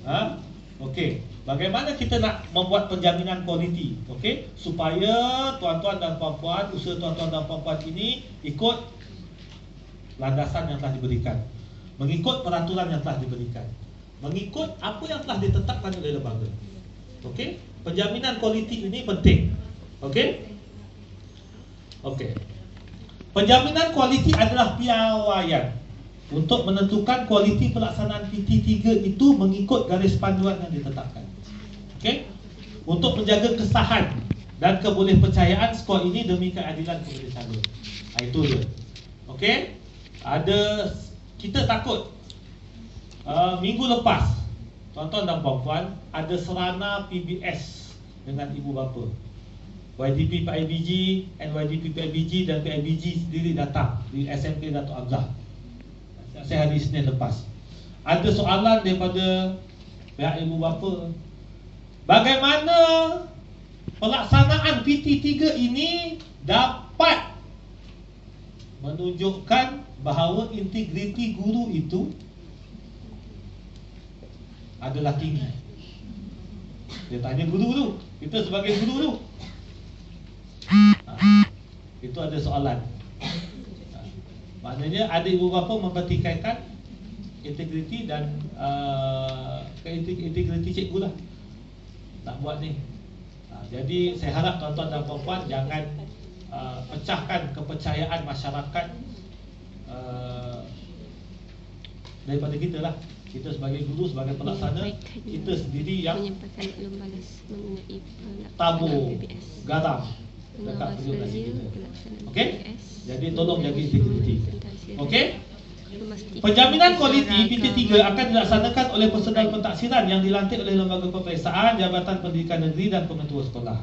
Ha? Okey. Bagaimana kita nak membuat penjaminan kualiti? Okey, supaya tuan-tuan dan puan-puan, usaha tuan-tuan dan puan-puan ini ikut landasan yang telah diberikan, mengikut peraturan yang telah diberikan, mengikut apa yang telah ditetapkan oleh lembaga. Okey, penjaminan kualiti ini penting. Okey? Okey. Penjaminan kualiti adalah piawaian untuk menentukan kualiti pelaksanaan PT3 itu mengikut garis panduan yang ditetapkan. Okey? Untuk menjaga kesahan dan kebolehpercayaan skor ini demi keadilan pemilih calon. Itu dia. Okey? Kita takut minggu lepas, tuan-tuan dan puan-puan, ada serana PBS dengan ibu bapa. YDP PIBG, NYDP PIBG dan PIBG sendiri datang di SMP Datuk Abzah. Saya hari Isnin lepas. Ada soalan daripada pihak ibu bapa. Bagaimana pelaksanaan PT3 ini dapat menunjukkan bahawa integriti guru itu adalah tinggi. Dia tanya guru tu, kita sebagai guru tu. Itu ada soalan. Maknanya ada ibu bapa mempertikaikan integriti dan integriti cikgu lah nak buat ni. Jadi saya harap tuan-tuan dan puan-puan jangan pecahkan kepercayaan masyarakat daripada kita lah. Kita sebagai guru, sebagai pelaksana, kita sendiri yang tabur garam dekat organisasi kita. Okey? Jadi tolong jaga integriti. Okey? Penjaminan kualiti PT3 akan dilaksanakan oleh personal pentaksiran yang dilantik oleh Lembaga Peperiksaan, Jabatan Pendidikan Negeri dan Pengetua Sekolah.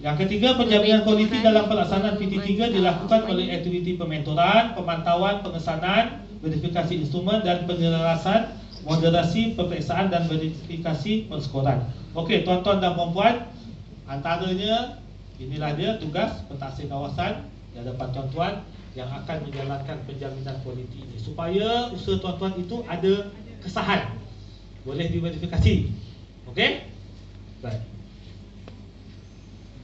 Yang ketiga, penjaminan kualiti dalam pelaksanaan PT3 dilakukan oleh aktiviti pementoran, pemantauan, pengesanan, verifikasi instrumen dan penyelarasan, moderasi peperiksaan dan verifikasi perskoran. Okey, tuan-tuan dan puan-puan, antaranya inilah dia tugas pentaksir kawasan di hadapan tuan-tuan yang akan menjalankan penjaminan kualiti ini supaya usaha tuan-tuan itu ada kesahan, boleh diverifikasi. Okey? Baik.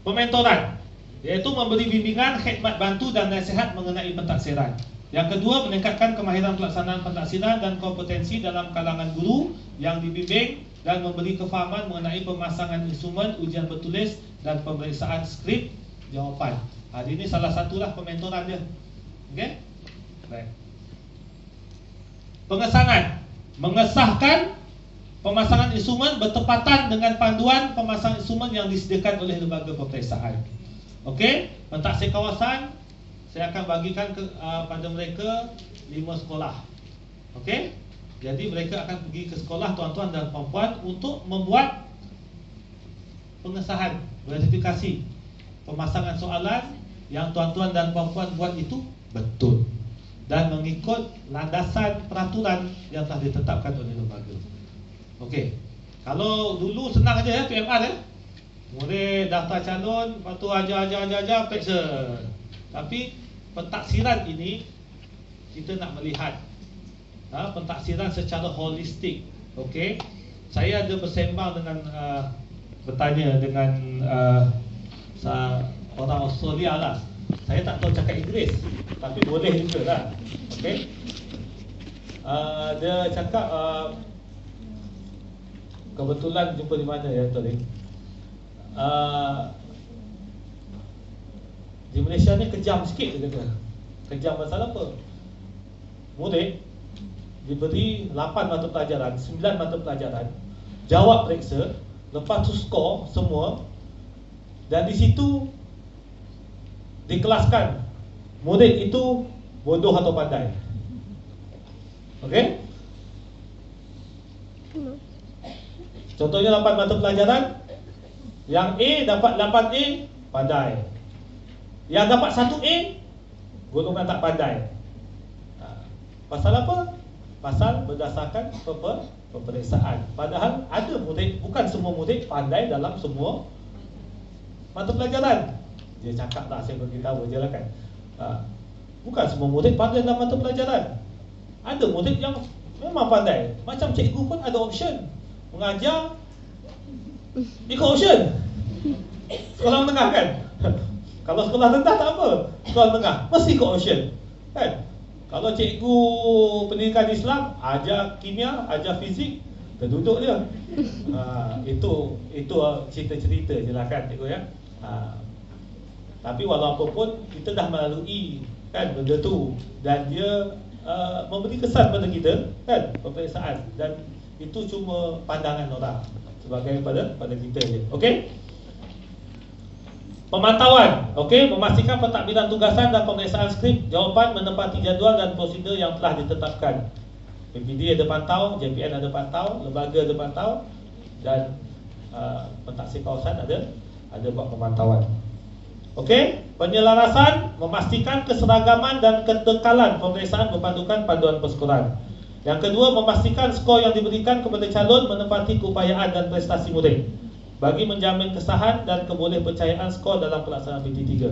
Pementoran, iaitu memberi bimbingan, khidmat bantu dan nasihat mengenai pentaksiran. Yang kedua, meningkatkan kemahiran pelaksanaan pentaksiran dan kompetensi dalam kalangan guru yang dibimbing dan memberi kefahaman mengenai pemasangan instrumen, ujian bertulis dan pemeriksaan skrip jawapan. Ini salah satulah pementoran dia. Okey? Baik. Pengesanan, mengesahkan pemasangan instrumen bertepatan dengan panduan pemasangan instrumen yang disediakan oleh lembaga peperiksaan. Okey, pentaksir kawasan saya akan bagikan pada mereka 5 sekolah. Okey? Jadi mereka akan pergi ke sekolah tuan-tuan dan puan-puan untuk membuat pengesahan, verifikasi pemasangan soalan yang tuan-tuan dan puan-puan buat itu betul dan mengikut landasan peraturan yang telah ditetapkan oleh lembaga. Okey. Kalau dulu senang aja ya PMR ya. Murid daftar calon, lepas tu ajar periksa. Tapi pentaksiran ini kita nak melihat pentaksiran secara holistik. Okey. Saya ada bersembang dengan bertanya dengan orang Australia lah. Saya tak tahu cakap Inggeris, tapi boleh juga lah. Okey. Dia cakap kebetulan jumpa di mana ya tadi. Di Malaysia ni kejam sikit dia kata. Kejam pasal apa? Murid diberi 8 mata pelajaran, 9 mata pelajaran, jawab periksa, lepas tu skor semua, dan di situ dikelaskan murid itu bodoh atau pandai. Okey? Contohnya 8 mata pelajaran, yang A dapat 8A, pandai. Yang dapat 1A, golongan tak pandai. Pasal apa? Pasal berdasarkan peperiksaan. Padahal ada murid, bukan semua murid pandai dalam semua mata pelajaran. Dia cakap tak, saya beritahu je lah kan. Bukan semua murid pandai dalam mata pelajaran. Ada murid yang memang pandai. Macam cikgu pun ada option. mengajar ikut option. Sekolah menengah kan. Kalau sekolah rendah tak apa, sekolah menengah mesti ikut option kan. Kalau cikgu pendidikan Islam ajar kimia, ajar fizik, terduduk dia. Itu cerita-cerita je lah kan cikgu ya. Tapi walaupun pun kita dah melalui kan benda tu, dan dia memberi kesan pada kita kan, peperiksaan, dan itu cuma pandangan orang sebagai pada kita je. Okey. Pemantauan, okey, memastikan pentadbiran tugasan dan pemeriksaan skrip jawapan menepati jadual dan prosedur yang telah ditetapkan. PPD ada pantau, JPN ada pantau, lembaga ada pantau, dan pentaksir kawasan ada buat pemantauan. Okey, penyelarasan, memastikan keseragaman dan ketekalan pemeriksaan berpandukan panduan persekolah. Yang kedua, memastikan skor yang diberikan kepada calon menepati keupayaan dan prestasi murid bagi menjamin kesahan dan kebolehpercayaan skor dalam pelaksanaan PT3.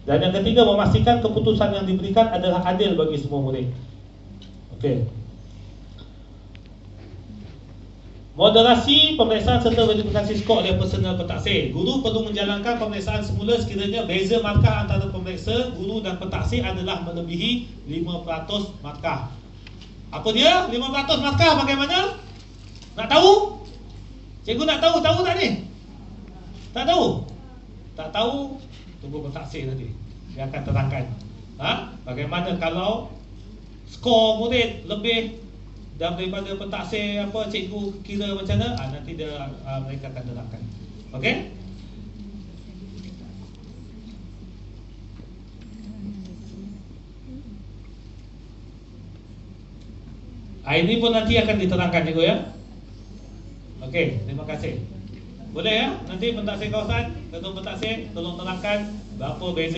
Dan yang ketiga, memastikan keputusan yang diberikan adalah adil bagi semua murid. Okey. Moderasi pemeriksaan serta verifikasi skor oleh personal pentaksir. Guru perlu menjalankan pemeriksaan semula sekiranya beza markah antara pemeriksa, guru dan pentaksir adalah melebihi 5% markah. Apa dia? 5% markah bagaimana? Nak tahu? Cikgu nak tahu? Tahu tak ni? Tak tahu? Tak tahu? Tunggu pentaksir nanti, dia akan terangkan bagaimana kalau skor murid lebih daripada pentaksir apa, cikgu kira macam mana, nanti dia mereka akan terangkan. Okey? Ini pun nanti akan diterangkan cikgu ya. Okey, terima kasih. Boleh ya? Nanti pentaksir kawasan, ketua pentaksir tolong terangkan berapa beza